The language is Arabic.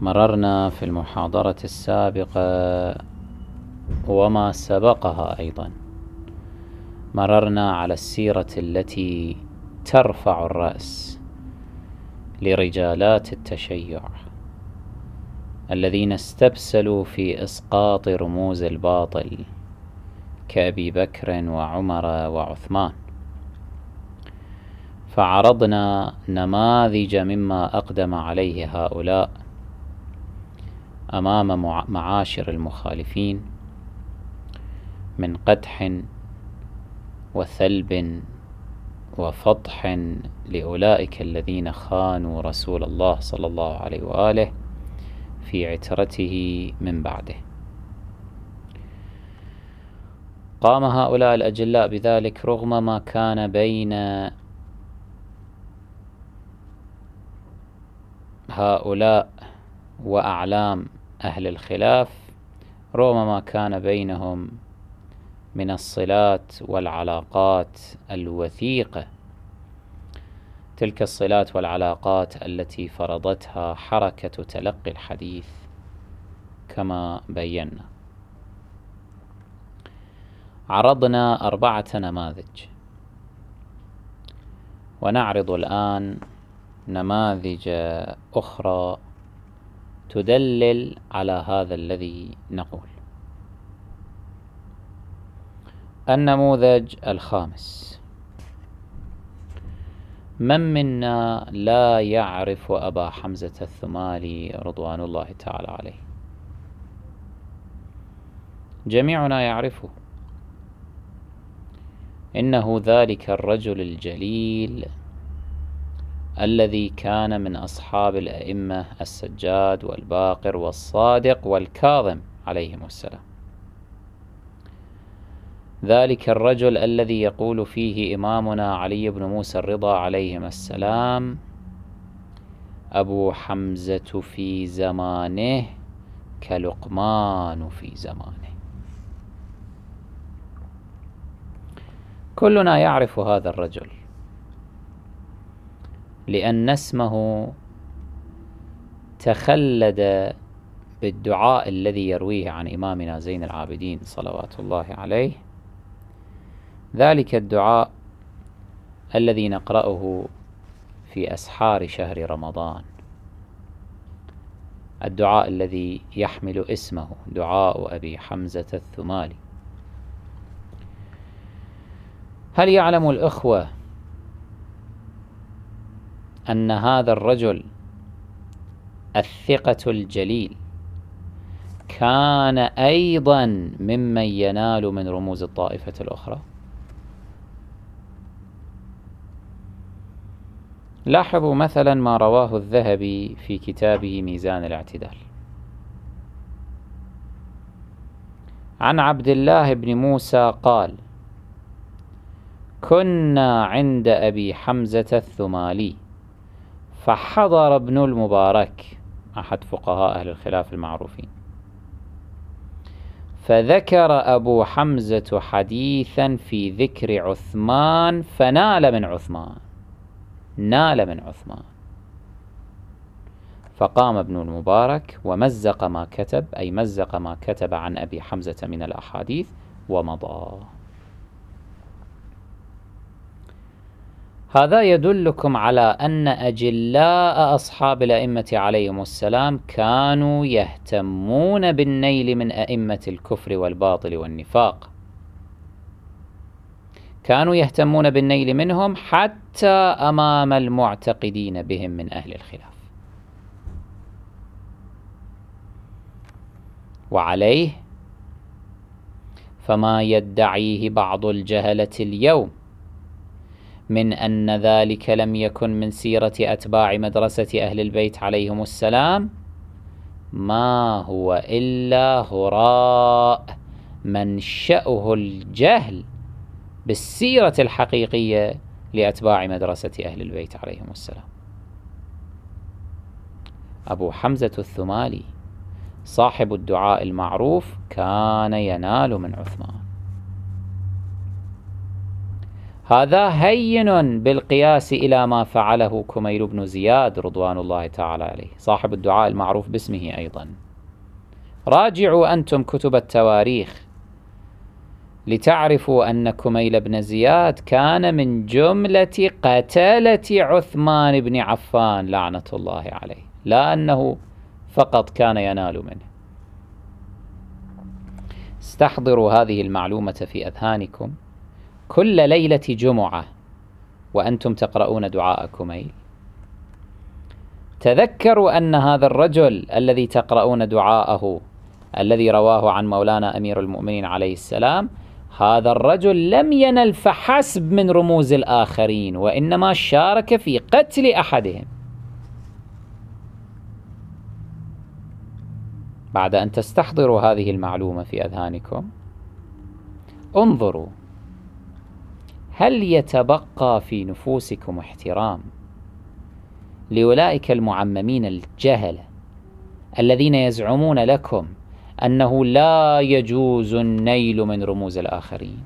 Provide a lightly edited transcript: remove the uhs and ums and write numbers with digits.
مررنا في المحاضرة السابقة وما سبقها أيضا، مررنا على السيرة التي ترفع الرأس لرجالات التشيع الذين استبسلوا في إسقاط رموز الباطل كأبي بكر وعمر وعثمان، فعرضنا نماذج مما أقدم عليه هؤلاء أمام معاشر المخالفين من قدح وثلب وفضح لأولئك الذين خانوا رسول الله صلى الله عليه وآله في عترته من بعده. قام هؤلاء الأجلاء بذلك رغم ما كان بين هؤلاء وأعلام أهل الخلاف، رغم ما كان بينهم من الصلات والعلاقات الوثيقة، تلك الصلات والعلاقات التي فرضتها حركة تلقي الحديث كما بينا. عرضنا 4 نماذج، ونعرض الآن نماذج أخرى تدلل على هذا الذي نقول. النموذج الخامس: من منا لا يعرف أبا حمزة الثمالي رضوان الله تعالى عليه؟ جميعنا يعرفه، إنه ذلك الرجل الجليل الذي كان من أصحاب الأئمة السجاد والباقر والصادق والكاظم عليهم السلام، ذلك الرجل الذي يقول فيه إمامنا علي بن موسى الرضا عليهم السلام: أبو حمزة في زمانه كلقمان في زمانه. كلنا يعرف هذا الرجل، لأن اسمه تخلد بالدعاء الذي يرويه عن إمامنا زين العابدين صلوات الله عليه، ذلك الدعاء الذي نقرأه في أسحار شهر رمضان، الدعاء الذي يحمل اسمه دعاء أبي حمزة الثمالي. هل يعلم الأخوة أن هذا الرجل الثقة الجليل كان أيضا ممن ينال من رموز الطائفة الأخرى؟ لاحظوا مثلا ما رواه الذهبي في كتابه ميزان الاعتدال عن عبد الله بن موسى قال: كنا عند أبي حمزة الثمالي فحضر ابن المبارك أحد فقهاء أهل الخلاف المعروفين، فذكر أبو حمزة حديثا في ذكر عثمان فنال من عثمان، نال من عثمان، فقام ابن المبارك ومزق ما كتب، أي مزق ما كتب عن أبي حمزة من الأحاديث ومضى. هذا يدلكم على أن أجلاء أصحاب الأئمة عليهم السلام كانوا يهتمون بالنيل من أئمة الكفر والباطل والنفاق، كانوا يهتمون بالنيل منهم حتى أمام المعتقدين بهم من أهل الخلاف. وعليه فما يدعيه بعض الجهلة اليوم من أن ذلك لم يكن من سيرة أتباع مدرسة أهل البيت عليهم السلام ما هو إلا هراء منشأه الجهل بالسيرة الحقيقية لأتباع مدرسة أهل البيت عليهم السلام. أبو حمزة الثمالي صاحب الدعاء المعروف كان ينال من عثمان. هذا هين بالقياس إلى ما فعله كميل بن زياد رضوان الله تعالى عليه، صاحب الدعاء المعروف باسمه أيضا. راجعوا أنتم كتب التواريخ لتعرفوا أن كميل بن زياد كان من جملة قتلة عثمان بن عفان لعنة الله عليه، لا أنه فقط كان ينال منه. استحضروا هذه المعلومة في أذهانكم كل ليلة جمعة وأنتم تقرؤون دعاء كميل. تذكروا أن هذا الرجل الذي تقرؤون دعاءه الذي رواه عن مولانا أمير المؤمنين عليه السلام، هذا الرجل لم ينل فحسب من رموز الآخرين، وإنما شارك في قتل أحدهم. بعد أن تستحضروا هذه المعلومة في أذهانكم، انظروا هل يتبقى في نفوسكم احترام لأولئك المعممين الجهلة الذين يزعمون لكم أنه لا يجوز النيل من رموز الآخرين؟